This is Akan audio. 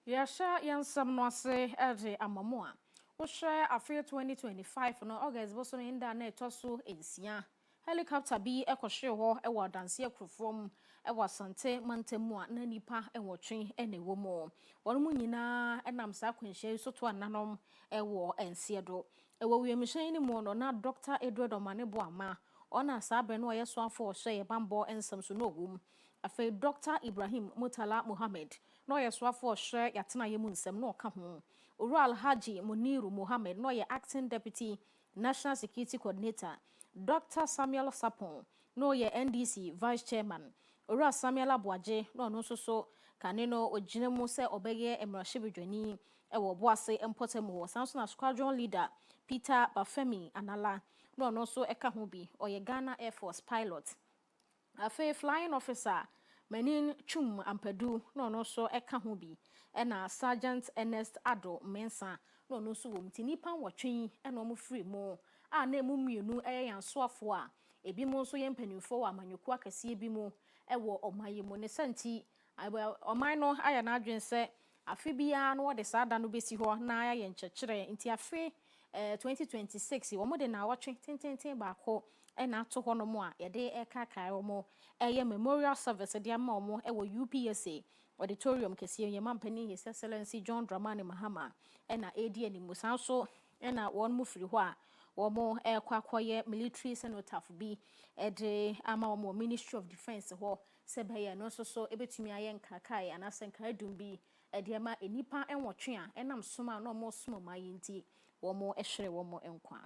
Yasha yansam no ase ede amamo a. Wo hwe afi 2025 no August bo so nda na etoso ensia. Helicopter bi ekohwe ho e wo danse akrofom e wo asante mantemu a na nipa enwotwe ene wo mo. Wono mu nyina enam sa kwanhye so to ananom e wo ense do. E wo wiemhyen ni mu no na Dr. Edward Omane Boama ona sabe no yeso afo hye ye bambo ensam so no ogum. Afi Dr. Ibrahim Mutala Muhammad no yeso afo hye yatena yemu nsem no ka ho. Oral Haji Muniru Muhammad no ye acting deputy National Security Coordinator. Dr. Samuel Sapon no ye NDC Vice Chairman. Ora Samuel Abuaje no so kaneno oginemu se obeye emrahwebedwani e wo boase empotemu sanso na squadron leader Peter Bafemi Anala no so eka ho bi oye Ghana Air Force pilot. Afe flying officer Menin Chum Ampadu no so eka ho bi na Sergeant Ernest Ado Mensa no so wom ti nipa nwotwen no mo free mo a na emu mienu yansoafo a ebi mo so ye mpanimfo wa amanyoku akase bi mo wo omaye mo ne santi oman no aya na adwen se afe bia no de sada no besi ho na aya nkyekere nti afe 2026 wo mo de na awotwe tententen ba ko na ato ho no mo a ye de ekakai wo mo ye memorial service de ama mo wo UPSA auditorium kese ye mampani His Excellency John Dramani Mahama na edi animusan so na won mu firi ho a wo mo ekwakoye military cenotaph bi de ama wo Ministry of Defense ho se baye no so ebetumi aye nkakai anase nkadum bi de ama enipa enwotwe a enam soma na mo soma mayinti wo mo ehwere wo mo enkwa.